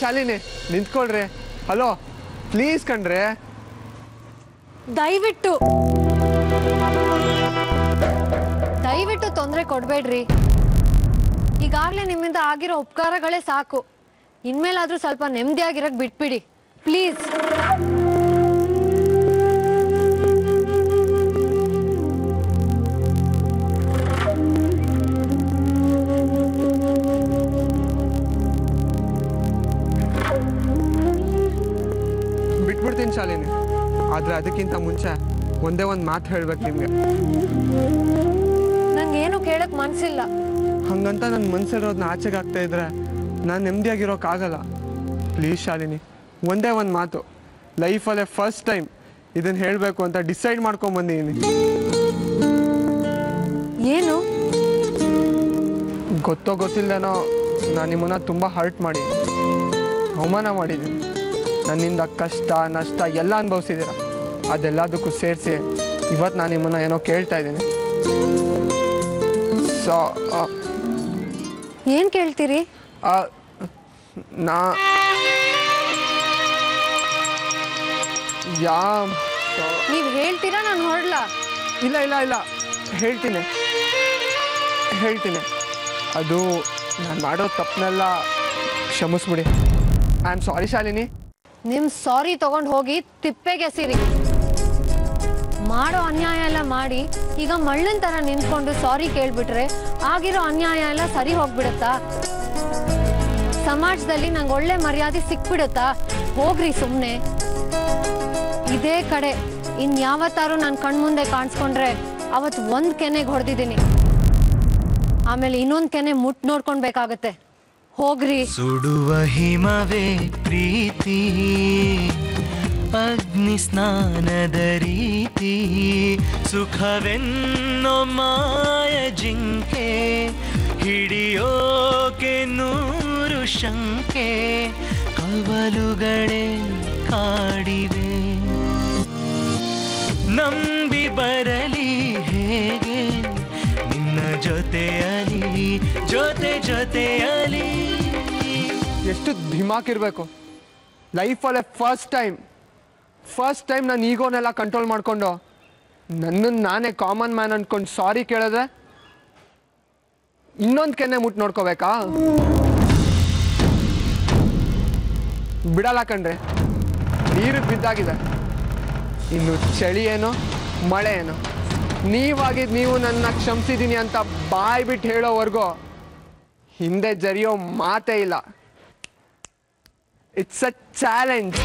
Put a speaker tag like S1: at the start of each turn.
S1: Shalini ನಿಂತ್ಕೊಳ್ರಿ. Hello please ಕಣ್ರೆ,
S2: ದಯವಿಟ್ಟು ತೊಂದರೆ ಕೊಡ್ಬೇಡ್ರಿ. ಈಗಾಗ್ಲೇ ನಿಮ್ಮಿಂದ ಆಗಿರೋ ಉಪಕಾರಗಳೇ ಸಾಕು. ಇನ್ಮೇಲಾದ್ರೂ ಸ್ವಲ್ಪ ನೆಮ್ಮದಿಯಾಗಿರಕ್ ಬಿಟ್ಬಿಡಿ ಪ್ಲೀಸ್.
S1: ಬಿಟ್ಬಿಡ್ತೀನಿ ಶಾಲಿನಿ. ಆದ್ರೆ ಅದಕ್ಕಿಂತ ಮುಂಚೆ ಒಂದೇ ಒಂದು ಮಾತು ಹೇಳ್ಬೇಕು ನಿಮ್ಗೆ.
S2: ನಂಗೇನು ಕೇಳಕ್ ಮನ್ಸಿಲ್ಲ.
S1: ಹಂಗಂತ ನನ್ನ ಮನ್ಸಿರೋದನ್ನ ಆಚೆಗೆ ಆಗ್ತಾ ಇದ್ರೆ ನಾನು ನೆಮ್ಮದಿಯಾಗಿರೋಕ್ಕಾಗಲ್ಲ. ಪ್ಲೀಸ್ ಶಾಲಿನಿ, ಒಂದೇ ಒಂದು ಮಾತು. ಲೈಫಲ್ಲೇ ಫಸ್ಟ್ ಟೈಮ್ ಇದನ್ನು ಹೇಳಬೇಕು ಅಂತ ಡಿಸೈಡ್ ಮಾಡ್ಕೊಂಬಂದಿದ್ದೀನಿ.
S2: ಏನು?
S1: ಗೊತ್ತೋ ಗೊತ್ತಿಲ್ಲದೇನೋ ನಾನು ನಿಮ್ಮನ್ನ ತುಂಬ ಹರ್ಟ್ ಮಾಡಿ ಅವಮಾನ ಮಾಡಿದ್ದೀನಿ. ನನ್ನಿಂದ ಕಷ್ಟ ನಷ್ಟ ಎಲ್ಲ ಅನುಭವಿಸಿದ್ದೀರ. ಅದೆಲ್ಲದಕ್ಕೂ ಸೇರಿಸಿ ಇವತ್ತು ನಾನು ನಿಮ್ಮನ್ನ ಏನೋ ಕೇಳ್ತಾ ಇದ್ದೀನಿ. ಸೊ
S2: ಏನ್ ಕೇಳ್ತೀರಿ?
S1: ನಾ
S2: ನೀವ್ ಹೇಳ್ತೀರಾ ನಾನು ಹೊರಡ್ಲಾ?
S1: ಇಲ್ಲ ಇಲ್ಲ ಇಲ್ಲ ಹೇಳ್ತೀನಿ. ಅದು ನಾನು ಮಾಡೋ ತಪ್ಪನ್ನೆಲ್ಲ ಕ್ಷಮಿಸ್ಬಿಡಿ. I am sorry Shalini.
S2: ನಿಮ್ ಸಾರಿ ತಗೊಂಡ್ ಹೋಗಿ ತಿಪ್ಪೆಗೆಸಿರಿ. ಮಾಡೋ ಅನ್ಯಾಯ ಎಲ್ಲ ಮಾಡಿ ಈಗ ಮಳ್ಳನ್ ತರ ನಿಂತ್ಕೊಂಡು ಸಾರಿ ಕೇಳ್ಬಿಟ್ರೆ ಆಗಿರೋ ಅನ್ಯಾಯ ಎಲ್ಲ ಸರಿ ಹೋಗ್ಬಿಡುತ್ತಾ? ಸಮಾಜದಲ್ಲಿ ನಂಗೆ ಒಳ್ಳೆ ಮರ್ಯಾದೆ ಸಿಕ್ಬಿಡುತ್ತಾ? ಹೋಗ್ರಿ ಸುಮ್ನೆ. ಇದೇ ಕಡೆ ಇನ್ಯಾವತ್ತಾರು ನನ್ನ ಕಣ್ಮುಂದೆ ಕಾಣಿಸ್ಕೊಂಡ್ರೆ ಅವತ್ತು ಒಂದ್ ಕೆನೆಗೆ ಹೊಡೆದಿದ್ದೀನಿ, ಆಮೇಲೆ ಇನ್ನೊಂದ್ ಕೆನೆ ಮುಟ್ ನೋಡ್ಕೊಳ್ಬೇಕಾಗತ್ತೆ. ಹೋಗ್ರಿ.
S3: ಸುಡುವ ಹಿಮವೇ ಪ್ರೀತಿ, ಅಗ್ನಿ ಸ್ನಾನದ ರೀತಿ, ಸುಖವೆನ್ನೋ ಮಾಯ ಜಿಂಕೆ, ಹಿಡಿಯೋಕೆ ನೂರು ಶಂಕೆ, ಕವಲುಗಳೇ ಕಾಡಿವೆ. ನಂಬಿ ಬರಲಿ ಹೇಗೆ ನಿನ್ನ ಜೊತೆಯಲಿ, ಜೊತೆಯಲಿ.
S1: ಎಷ್ಟು ಧಿಮಾಕಿರ್ಬೇಕು. ಲೈಫಲ್ಲೇ ಫಸ್ಟ್ ಟೈಮ್ ನಾನು ಈಗೋನೆಲ್ಲ ಕಂಟ್ರೋಲ್ ಮಾಡಿಕೊಂಡು ನನ್ನನ್ನು ನಾನೇ ಕಾಮನ್ ಮ್ಯಾನ್ ಅಂದ್ಕೊಂಡು ಸಾರಿ ಕೇಳಿದ್ರೆ ಇನ್ನೊಂದು ಕೆನ್ನೆ ಮುಟ್ಟು ನೋಡ್ಕೋಬೇಕಾ? ಬಿಡಲ್ಲ ಕಣ್ರಿ. ನೀರು ಬಿದ್ದಾಗಿದೆ. ಇನ್ನು ಚಳಿ ಏನೋ ಮಳೆ ಏನೋ, ನೀವಾಗಿದ್ದು ನೀವು ನನ್ನ ಕ್ಷಮಿಸಿದ್ದೀನಿ ಅಂತ ಬಾಯ್ ಬಿಟ್ಟು ಹೇಳೋವರೆಗೂ ಹಿಂದೆ ಜರಿಯೋ ಮಾತೇ ಇಲ್ಲ. It's a challenge.